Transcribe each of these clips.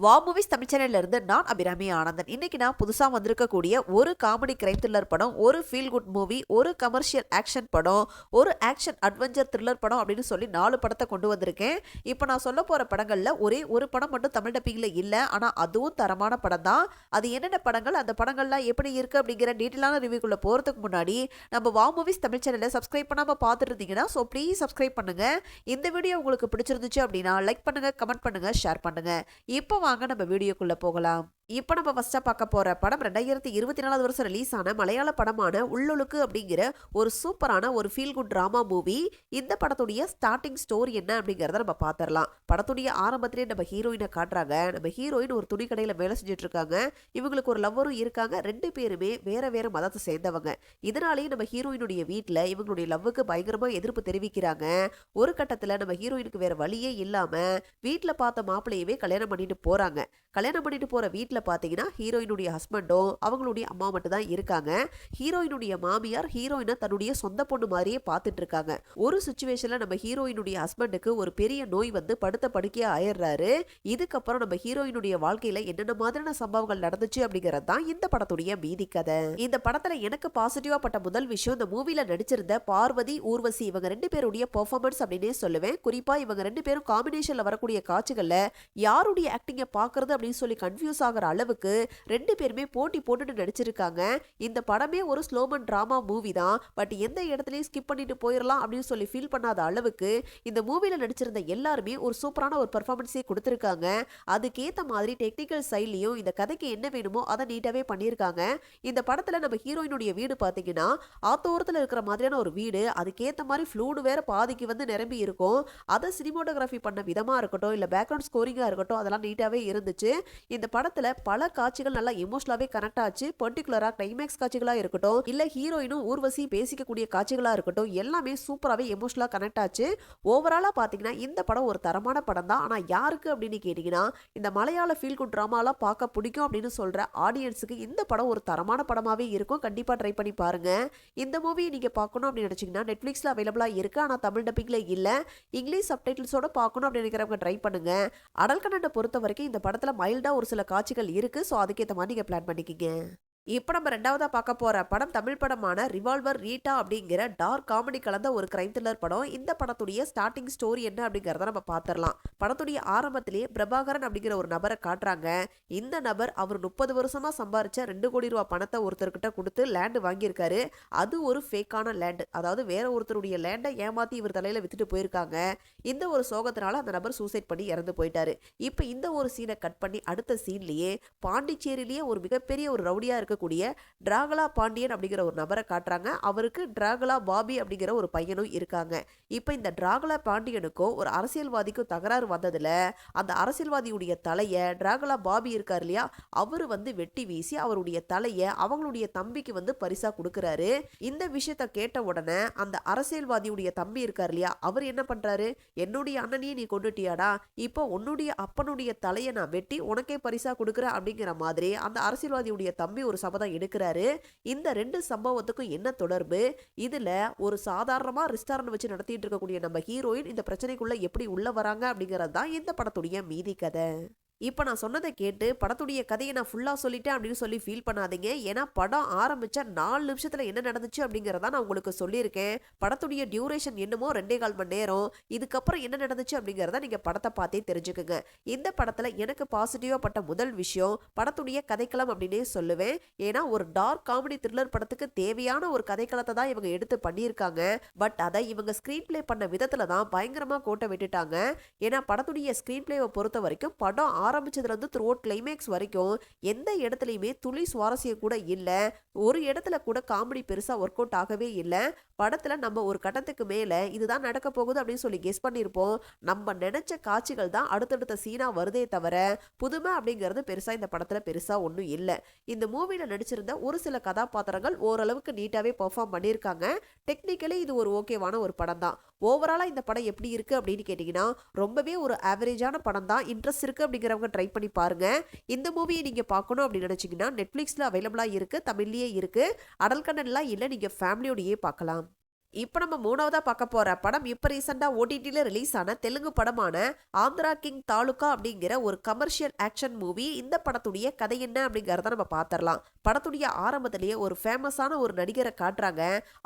வா மூவிஸ் தமிழ் சேனல்ல இருந்து நான் அபிராமி ஆனந்தன். இன்னைக்கு நான் புதுசா வந்திருக்கக்கூடிய ஒரு காமெடி கிரைம் த்ரில்லர் படம், ஒரு ஃபீல் குட் மூவி, ஒரு கமர்ஷியல் ஆக்ஷன் படம், ஒரு ஆக்ஷன் அட்வென்ச்சர் த்ரில்லர் படம் அப்படின்னு சொல்லி 4 படத்தை கொண்டு வந்திருக்கேன். இப்போ நான் சொல்ல போற படங்கள்ல ஒரே ஒரு படம் மட்டும் தமிழ் டப்பிங்ல இல்ல. ஆனா அதுவும் தரமான படம் தான். அது என்னென்ன படங்கள், அந்த படங்கள்லாம் எப்படி இருக்கு அப்படிங்கிற டீட்டெயிலான ரிவ்யூக்குள்ள போறதுக்கு முன்னாடி நம்ம வா மூவிஸ் தமிழ் சேனலை சப்ஸ்கிரைப் பண்ணாம பார்த்துட்டு இருந்தீங்கன்னா ப்ளீஸ் சப்ஸ்கிரைப் பண்ணுங்க. இந்த வீடியோ உங்களுக்கு பிடிச்சிருந்துச்சு அப்படின்னா லைக் பண்ணுங்க, கமெண்ட் பண்ணுங்க, ஷேர் பண்ணுங்க. இப்போ வாங்க நம்ம வீடியோக்குள்ள போகலாம். இப்போ நம்ம ஃபர்ஸ்டா பார்க்க போற படம் 2024 வருஷம் ரிலீஸ் ஆன மலையாள படமான உள்ளொழுக்கு அப்படிங்கிற ஒரு சூப்பரான ஒரு ஃபீல் குட் டிராமா மூவி. இந்த படத்துடைய ஸ்டார்டிங் ஸ்டோரி என்ன அப்படிங்கறத நம்ம பாத்திரலாம். படத்துடைய ஆரம்பத்திலே நம்ம ஹீரோயினை காட்டுறாங்க. நம்ம ஹீரோயின் ஒரு துணி கடையில வேலை செஞ்சுட்டு இருக்காங்க. இவங்களுக்கு ஒரு லவ்வரும் இருக்காங்க. 2 பேருமே வேற வேற மதத்தை சேர்ந்தவங்க. இதனாலேயே நம்ம ஹீரோயினுடைய வீட்டுல இவங்களுடைய லவ்வுக்கு பயங்கரமா எதிர்ப்பு தெரிவிக்கிறாங்க. ஒரு கட்டத்துல நம்ம ஹீரோயினுக்கு வேற வழியே இல்லாம வீட்டுல பார்த்த மாப்பிள்ளையவே கல்யாணம் பண்ணிட்டு போறாங்க. கல்யாணம் பண்ணிட்டு போற வீட்டுல பாத்தீங்கன்னா ஹீரோயினுடைய ஹஸ்பண்டும் அவங்களுடைய அம்மா மட்டும் தான் இருக்காங்க. ஹீரோயினுடைய மாமியார் ஹீரோயினை தன்னுடைய சொந்த பொண்ணு மாதிரியே பார்த்துட்டு இருக்காங்க. ஒரு சுச்சுவேஷன்ல நம்ம ஹீரோயினுடைய ஹஸ்பண்டுக்கு ஒரு பெரிய நோய் வந்து படுத்த படுக்கையா ஆயிடுறாரு. இதுக்கப்புறம் நம்ம ஹீரோயினுடைய வாழ்க்கையில என்னென்ன மாதிரியான சம்பவங்கள் நடந்துச்சு அப்படிங்கறது தான் இந்த படத்துடைய மீதி கதை. இந்த படத்துல எனக்கு பாசிட்டிவா பட்ட முதல் விஷயம், இந்த மூவில நடிச்சிருந்த பார்வதி, ஊர்வசி இவங்க 2 பேருடைய பெர்ஃபார்மன்ஸ் அப்படின்னே சொல்லுவேன். குறிப்பா இவங்க 2 பேரும் காம்பினேஷன்ல வரக்கூடிய காட்சிகள்ல யாருடைய ஆக்டிங்க பாக்குறது அப்படின்னு சொல்லி கன்ஃபியூஸ் ஆகிற அளவுக்கு 2 பேருமே போட்டி போட்டுட்டு நடிச்சிருக்காங்க. இந்த படமே ஒரு ஸ்லோமன் டிராமா மூவி தான். பட் எந்த இடத்துலயும் ஸ்கிப் பண்ணிட்டு போயிடலாம் அப்படின்னு சொல்லி ஃபீல் பண்ணாத அளவுக்கு இந்த மூவில நடிச்சிருந்த எல்லாருமே ஒரு சூப்பரான ஒரு பெர்ஃபார்மன்ஸே கொடுத்திருக்காங்க. அதுக்கேத்த மாதிரி டெக்னிக்கல் சைட்லயும் இந்த கதைக்கு என்ன வேணுமோ அதை நீட்டாவே பண்ணியிருக்காங்க. இந்த படத்துல நம்ம ஹீரோயினுடைய வீடு பாத்தீங்கன்னா ஆத்தோரத்துல இருக்கிற மாதிரியான ஒரு வீடு. அதுக்கேத்த மாதிரி ஃப்ளூடு வேற பாதிக்கு வந்து நிரம்பி இருக்கும். அதை சினிமோட்டோகிராஃபி பண்ண விதமா இருக்கட்டும், இல்ல பேக்ரவுண்ட் ஸ்கோரிங்கா இருக்கட்டும், அதெல்லாம் நீட்டாவே இருந்துச்சு. இந்த படத்துல பல காட்சிகள் நல்லா எமோஷனலாவே கனெக்ட் ஆச்சு. பர்டிகுலரா கிளைமேக்ஸ் காட்சிகளா இருக்கட்டும், இல்ல ஹீரோயினும் ஊர்வசி பேசிக்கக்கூடிய காட்சிகளா இருக்கட்டும், எல்லாமே சூப்பராகவே எமோஷனலா கனெக்ட் ஆச்சு. ஓவராலா பாத்தீங்கன்னா இந்த படம் ஒரு தரமான படம் தான். ஆனா யாருக்கு அப்படின்னு கேட்டீங்கன்னா, இந்த மலையாள ஃபீல் குட் டிராமாலாம் பார்க்க பிடிக்கும் அப்படின்னு சொல்ற ஆடியன்ஸுக்கு இந்த படம் ஒரு தரமான படமாவே இருக்கும். கண்டிப்பா ட்ரை பண்ணி பாருங்க. இந்த மூவியை நீங்க பார்க்கணும் அப்படின்னு நினைச்சீங்கன்னா நெட்ஃபிளிக்ஸ்ல அவைலபிளா இருக்கு. ஆனா தமிழ் டப்பிங்ல இல்ல. இங்கிலீஷ் சப்டைட்டில்ஸோட பார்க்கணும் அப்படின்னு நினைக்கிறவங்க ட்ரை பண்ணுங்க. அடல் கண்டென்ட்டை பொறுத்த வரைக்கும் இந்த படத்துல மைல்டா ஒரு சில காட்சிகள் இருக்கு. ஸோ அதுக்கேற்ற மாதிரி நீங்க பிளான் பண்ணிக்கிங்க. இப்போ நம்ம 2வதா பார்க்க போற படம் தமிழ் படமான ரிவால்வர் ரீட்டா அப்படிங்கிற டார்க் காமெடி கலந்த ஒரு கிரைம் த்ரில்லர் படம். இந்த படத்துடைய ஸ்டார்டிங் ஸ்டோரி என்ன அப்படிங்கறத நம்ம பாத்திரலாம். படத்துடைய ஆரம்பத்திலேயே பிரபாகரன் அப்படிங்கிற ஒரு நபரை காட்டுறாங்க. இந்த நபர் அவர் 30 வருஷமா சம்பாரிச்ச 2 கோடி ரூபாய் பணத்தை ஒருத்தர்கிட்ட கொடுத்து லேண்ட் வாங்கியிருக்காரு. அது ஒரு ஃபேக்கான லேண்ட், அதாவது வேற ஒருத்தருடைய லேண்டை ஏமாத்தி இவர் தலையில வித்துட்டு போயிருக்காங்க. இந்த ஒரு சோகத்தினால அந்த நபர் சூசைட் பண்ணி இறந்து போயிட்டாரு. இப்போ இந்த ஒரு சீனை கட் பண்ணி அடுத்த சீன்லயே பாண்டிச்சேரியிலேயே ஒரு மிகப்பெரிய ஒரு ரவுடியா இருக்கக்கூடிய டிராகுலா பாண்டியன் அப்படிங்கிற ஒரு நபரை காட்டுறாங்க. அவருக்கு டிராகுலா பாபி அப்படிங்கிற ஒரு பையனும் இருக்காங்க. இப்போ இந்த டிராகுலா பாண்டியனுக்கும் ஒரு அரசியல்வாதிக்கும் தகராறு வந்ததுல அந்த அரசியல்வாதியுடைய தலையை டிராகுலா பாபி இருக்காரு இல்லையா, அவரு வந்து வெட்டி வீசி அவருடைய தலையை அவங்களுடைய தம்பிக்கு வந்து பரிசா கொடுக்கறாரு. இந்த விஷயத்த கேட்ட உடனே அந்த அரசியல்வாதியுடைய தம்பி இருக்காரு இல்லையா, அவர் என்ன பண்றாரு, என்னுடைய அண்ணனையே நீ கொண்டுட்டியாடா, இப்போ உன்னுடைய அப்பனுடைய தலையை நான் வெட்டி உனக்கே பரிசா கொடுக்குறேன் அப்படிங்கிற மாதிரி அந்த அரசியல்வாதியுடைய தம்பி ஒரு சபதம் எடுக்கிறாரு. இந்த 2 சம்பவத்துக்கும் என்ன தொடர்பு, இதுல ஒரு சாதாரணமா ரெஸ்டாரண்ட் வச்சு நடத்திட்டு இருக்கக்கூடிய நம்ம ஹீரோயின் இந்த பிரச்சனைக்குள்ள எப்படி உள்ள வராங்க அப்படிங்கிறது தான் இந்த படத்துடைய மீதி கதை. இப்போ நான் சொன்னதை கேட்டு படத்துடைய கதையை நான் ஃபுல்லாக சொல்லிட்டேன் அப்படின்னு சொல்லி ஃபீல் பண்ணாதீங்க. ஏன்னா படம் ஆரம்பித்த 4 நிமிஷத்தில் என்ன நடந்துச்சு அப்படிங்கிறத நான் உங்களுக்கு சொல்லியிருக்கேன். படத்துடைய டியூரேஷன் என்னமோ 2.25 மணி நேரம். இதுக்கப்புறம் என்ன நடந்துச்சு அப்படிங்கிறத நீங்கள் படத்தை பார்த்தே தெரிஞ்சுக்குங்க. இந்த படத்தில் எனக்கு பாசிட்டிவாக பட்ட முதல் விஷயம் படத்துடைய கதைக்களம் அப்படின்னே சொல்லுவேன். ஏன்னா ஒரு டார்க் காமெடி த்ரில்லர் படத்துக்கு தேவையான ஒரு கதைக்களத்தை தான் இவங்க எடுத்து பண்ணியிருக்காங்க. பட் அதை இவங்க ஸ்க்ரீன் பிளே பண்ண விதத்தில் தான் பயங்கரமாக கோட்டை விட்டுட்டாங்க. ஏன்னா படத்துடைய ஸ்க்ரீன் பிளேவை பொறுத்த வரைக்கும் படம் ஆரம்பிச்சதுல இருந்து த்ரூ அவுட் கிளைமேக்ஸ் வரைக்கும் எந்த இடத்துலையுமே துளி சுவாரஸ்யம் கூட இல்லை. ஒரு இடத்துல கூட காமெடி பெருசா ஒர்க் அவுட் ஆகவே இல்லை. படத்துல நம்ம ஒரு கட்டத்துக்கு மேல இதுதான் நடக்க போகுது அப்படின்னு சொல்லி கெஸ் பண்ணியிருப்போம். நம்ம நினைச்ச காட்சிகள் தான் அடுத்தடுத்த சீனா வருதே தவிர புதுமை அப்படிங்கிறது பெருசா இந்த படத்துல பெருசா ஒன்றும் இல்லை. இந்த மூவில நடிச்சிருந்த ஒரு சில கதாபாத்திரங்கள் ஓரளவுக்கு நீட்டாவே பெர்ஃபார்ம் பண்ணியிருக்காங்க. டெக்னிக்கலி இது ஒரு ஓகேவான ஒரு படம் தான். ஓவராலா இந்த படம் எப்படி இருக்கு அப்படின்னு கேட்டீங்கன்னா ரொம்பவே ஒரு ஆவரேஜான படம் தான். இன்ட்ரெஸ்ட் இருக்கு அப்படிங்கிறவங்க ட்ரை பண்ணி பாருங்க. இந்த மூவியை நீங்க பார்க்கணும் அப்படின்னு நினைச்சீங்கன்னா நெட்ஃபிளிக்ஸ்ல அவைலபிளா இருக்கு, தமிழ்லயே இருக்கு. அடல் கண்டென்ட்லாம் இல்லை, நீங்க ஃபேமிலியோடயே பார்க்கலாம். இப்போ நம்ம மூணாவதா பார்க்க போற படம் இப்போ ரீசெண்டா ஓடிடில ரிலீஸ் ஆன தெலுங்கு படமான ஆந்திரா கிங் தாலுகா அப்படிங்கிற ஒரு கமர்ஷியல் ஆக்ஷன் மூவி. இந்த படத்துடைய கதை என்ன அப்படிங்கறத நம்ம பார்த்திடலாம். படத்துடைய ஆரம்பத்திலேயே ஒரு ஃபேமஸான ஒரு நடிகரை காட்டுறாங்க.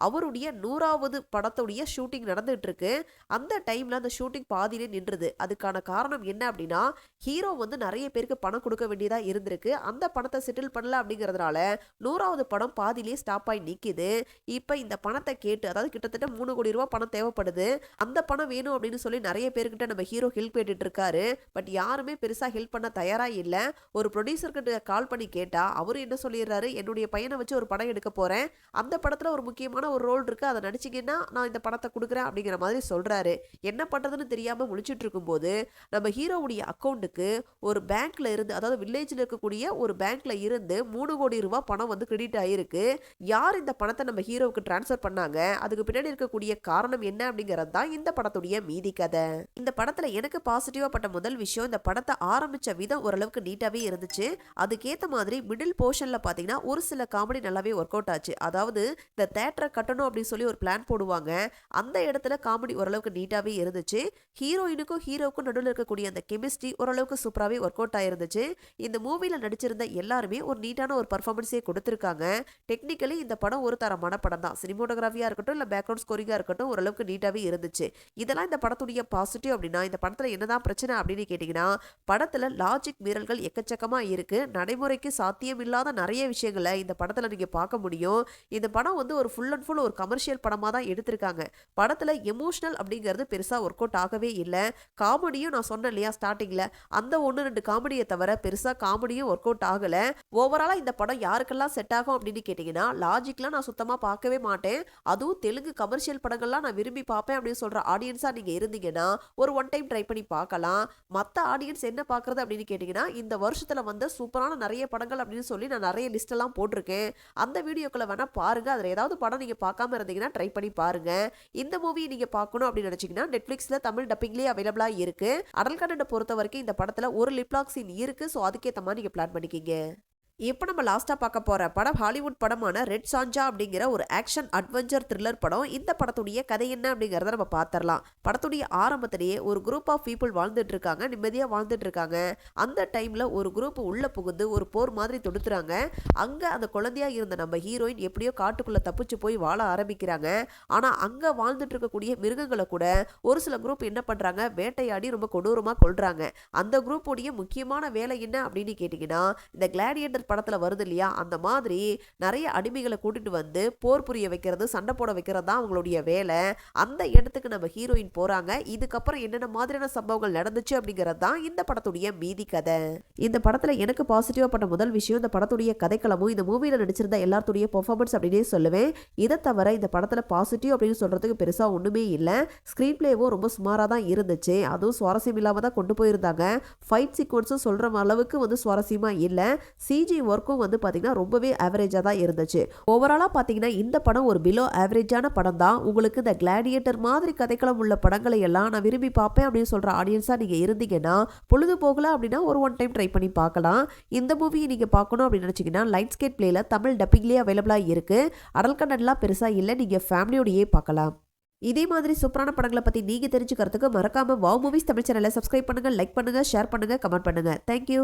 அவருடைய 100வது படத்துடைய ஷூட்டிங் நடந்துட்டு இருக்கு. அந்த டைம்ல அந்த ஷூட்டிங் பாதியிலே நின்றுது. அதுக்கான காரணம் என்ன அப்படின்னா, ஹீரோ வந்து நிறைய பேருக்கு பணம் கொடுக்க வேண்டியதா இருந்திருக்கு. அந்த பணத்தை செட்டில் பண்ணல அப்படிங்கறதுனால 100வது படம் பாதியிலே ஸ்டாப் ஆகி நிக்குது. இப்ப இந்த பணத்தை கேட்டு, அதாவது கிட்டத்தட்ட 3 கோடி ரூபாய் பணம் தேவைப்படுது. அந்த பணம் வேணும் அப்படின்னு சொல்லி நிறைய பேர்கிட்ட நம்ம ஹீரோ ஹெல்ப் கேட்டுட்டு இருக்காரு. பட் யாருமே பெருசா ஹெல்ப் பண்ண தயாரா இல்ல. ஒரு ப்ரொடியூசர் கிட்ட கால் பண்ணி கேட்டா அவரு என்ன சொல்லிடுறாரு, என்னுடைய பையனை வச்சு ஒரு படம் எடுக்க போறேன். அந்த படத்துல ஒரு முக்கியமான ஒரு ரோல் இருக்கு, அதை நடிச்சீங்கன்னா நான் இந்த பணத்தை கொடுக்குறேன் அப்படிங்கிற மாதிரி சொல்றாரு. என்ன பண்றதுன்னு தெரியாம முழிச்சிட்டு இருக்கும்போது நம்ம ஹீரோவுடைய அக்கௌண்ட்டுக்கு ஒரு பேங்க்ல இருந்து, அதாவது வில்லேஜ்ல இருக்கக்கூடிய ஒரு பேங்க்ல இருந்து 3 கோடி ரூபாய் பணம் வந்து கிரெடிட் ஆயிருக்கு. யார் இந்த பணத்தை நம்ம ஹீரோவுக்கு டிரான்ஸ்ஃபர் பண்ணாங்க, அதுக்கு பின்னாடி இருக்கக்கூடிய காரணம் என்ன அப்படிங்கிறது தான் இந்த படத்துடைய மீதி கதை. இந்த படத்துல எனக்கு பாசிட்டிவா பட்ட முதல் விஷயம், இந்த படத்தை ஆரம்பிச்ச விதம் ஓரளவுக்கு நீட்டாவே இருந்துச்சு. அதுக்கேத்த மாதிரி மிடில் போர்ஷன்ல பாத்தீங்கன்னா ஒரு சில காமெடி நல்லாவே ஒர்க் அவுட் ஆச்சு. அதாவது இந்த தியேட்டரை கட்டணும் அப்படின்னு சொல்லி ஒரு பிளான் போடுவாங்க. அந்த இடத்துல காமெடி ஓரளவுக்கு நீட்டாவே இருந்துச்சு. ஹீரோயினுக்கும் ஹீரோவுக்கும் நடுவில் இருக்கக்கூடிய அந்த கெமிஸ்ட்ரி ஓரளவுக்கு சூப்பராகவே ஒர்க் அவுட் ஆயிருந்துச்சு. இந்த மூவில நடிச்சிருந்த எல்லாருமே ஒரு நீட்டான ஒரு பர்ஃபார்மன்ஸே கொடுத்துருக்காங்க. டெக்னிக்கலி இந்த படம் ஒரு தரமான படம் தான். சினிமோட்டோகிராஃபியா இருக்கட்டும், இல்ல பேக்ரவுண்ட் ஸ்கோரிங்கா இருக்கட்டும், ஓரளவுக்கு நீட்டாவே இருந்துச்சு. இதெல்லாம் இந்த படத்துடைய பாசிட்டிவ். அப்படின்னா இந்த படத்துல என்னதான் பிரச்சனை அப்படின்னு கேட்டீங்கன்னா, படத்துல லாஜிக் மீறல்கள் எக்கச்சக்கமா இருக்கு. நடைமுறைக்கு சாத்தியம் இல்லாத நிறைய விஷயங்களை இந்த படத்துல நீங்க பார்க்க முடியும். இந்த படம் வந்து ஒரு ஃபுல் அண்ட் ஃபுல் ஒரு கமர்ஷியல் படமா தான் எடுத்திருக்காங்க. படத்துல எமோஷனல் அப்படிங்கிறது பெருசா ஒர்க் அவுட் ஆகவே இல்லை. காமெடியும் நான் சொன்னேன் இல்லையா ஸ்டார்டிங்ல, அந்த 1-2 காமெடியை தவிர பெருசா காமெடியும் ஒர்க் அவுட் ஆகல. ஓவராலா இந்த படம் யாருக்கெல்லாம் செட் ஆகும் அப்படின்னு கேட்டீங்கன்னா, லாஜிக்லாம் நான் சுத்தமா பார்க்கவே மாட்டேன். அதுவும் தெலுங்கு கமர்ஷியல் படங்கள்லாம் நான் விரும்பி பார்ப்பேன் அப்படின்னு சொல்ற ஆடியன்ஸா நீங்க இருந்தீங்கன்னா ஒரு ஒன் டைம் ட்ரை பண்ணி பார்க்கலாம். மற்ற ஆடியன்ஸ் என்ன பார்க்கறது அப்படின்னு கேட்டீங்கன்னா, இந்த வருஷத்துல வந்த சூப்பரான நிறைய படங்கள் அப்படின்னு சொல்லி நான் நிறைய லிஸ்ட் எல்லாம் போட்டிருக்கேன். அந்த வீடியோக்களை வேணா பாருங்க. அதுல ஏதாவது படம் நீங்க பார்க்காம இருந்தீங்கன்னா ட்ரை பண்ணி பாருங்க. இந்த மூவி நீங்க பார்க்கணும் அப்படின்னு நினைச்சீங்கன்னா நெட்ஃபிளிக்ஸ்ல தமிழ் டப்பிங்லேயே அவைலபிளா இருக்கு. அடல் கண்டென்ட் பொறுத்த வரைக்கும் இந்த படத்துல ஒரு லிப்லாக் சீன் இருக்கு. ஸோ அதுக்கேற்ற மாதிரி நீங்க பிளான் பண்ணிக்கிங்க. இப்போ நம்ம லாஸ்ட்டாக பார்க்க போகிற படம் ஹாலிவுட் படமான ரெட் சாஞ்சா அப்படிங்கிற ஒரு ஆக்ஷன் அட்வென்ச்சர் த்ரில்லர் படம். இந்த படத்துடைய கதை என்ன அப்படிங்கிறத நம்ம பார்த்துடலாம். படத்துடைய ஆரம்பத்திலேயே ஒரு குரூப் ஆஃப் பீப்புள் வாழ்ந்துட்டு இருக்காங்க, நிம்மதியாக வாழ்ந்துட்டு இருக்காங்க. அந்த டைமில் ஒரு குரூப் உள்ளே புகுந்து ஒரு போர் மாதிரி தொடுத்துறாங்க. அங்கே அந்த குழந்தையாக இருந்த நம்ம ஹீரோயின் எப்படியோ காட்டுக்குள்ளே தப்பிச்சு போய் வாழ ஆரம்பிக்கிறாங்க. ஆனால் அங்கே வாழ்ந்துட்டு இருக்கக்கூடிய மிருகங்களை கூட ஒரு சில குரூப் என்ன பண்ணுறாங்க, வேட்டையாடி ரொம்ப கொடூரமாக கொள்றாங்க. அந்த குரூப்புடைய முக்கியமான வேலை என்ன அப்படின்னு கேட்டிங்கன்னா, இந்த கிளாடியேட்டர் படத்துல வருது இல்லையா, அந்த மாதிரி நிறைய அடிமைகளை கூட்டிட்டு வந்து போர் புரிய வைக்கிறது, சண்டை போட வைக்கிறது தான் அவங்களுடைய வேலை. அந்த இடத்துக்கு நம்ம ஹீரோயின் போறாங்க. இதுக்கப்புறம் என்னென்ன மாதிரியான சம்பவங்கள் நடந்துச்சு அப்படிங்கிறது தான் இந்த படத்துடைய மீதி கதை. இந்த படத்துல எனக்கு பாசிட்டிவா பட்ட முதல் விஷயம் இந்த படத்துடைய கதைக்களமும் இந்த மூவில நடிச்சிருந்த எல்லாத்துடைய பெர்ஃபார்மன்ஸ் அப்படின்னே சொல்லுவேன். இதை தவிர இந்த படத்துல பாசிட்டிவ் அப்படின்னு சொல்றதுக்கு பெருசா ஒண்ணுமே இல்லை. ஸ்கிரீன் பிளேவும் ரொம்ப சுமாரா தான் இருந்துச்சு. அதுவும் சுவாரஸ்யம் இல்லாம தான் கொண்டு போயிருந்தாங்க. ஃபைட் சீக்வன்ஸும் சொல்ற அளவுக்கு வந்து சுவாரஸ்யமா இல்லை. சிஜி ஒர்க்கும் வந்து பார்த்தீங்கன்னா ரொம்பவே ஆவரேஜாக தான் இருந்துச்சு. ஓவராலாக பார்த்தீங்கன்னா இந்த படம் ஒரு பிலோ ஆவரேஜான படம் தான். உங்களுக்கு இந்த கிளாடியேட்டர் மாதிரி கதைக்களம் உள்ள படங்களை எல்லாம் நான் விரும்பி பார்ப்பேன் அப்படின்னு சொல்கிற ஆடியன்ஸாக நீங்கள் இருந்தீங்கன்னா, பொழுது போகல அப்படின்னா ஒரு ஒன் டைம் ட்ரை பண்ணி பார்க்கலாம். இந்த மூவியை நீங்கள் பார்க்கணும் அப்படின்னு நினச்சிங்கன்னா லைட் ஸ்கேட் பிளேல தமிழ் டப்பிங்லேயே அவைலபிளாக இருக்குது. அடல் கண்டென்ட்லாம் பெருசாக இல்லை, நீங்கள் ஃபேமிலியோடையே பார்க்கலாம். இதே மாதிரி சூப்பரான படங்களை பற்றி நீங்கள் தெரிஞ்சுக்கிறதுக்கு மறக்காமல் வாவ் மூவிஸ் தமிழ் சேனலை சப்ஸ்கிரைப் பண்ணுங்கள், லைக் பண்ணுங்கள், ஷேர் பண்ணுங்கள், கமெண்ட் பண்ணுங்கள். தேங்க்யூ.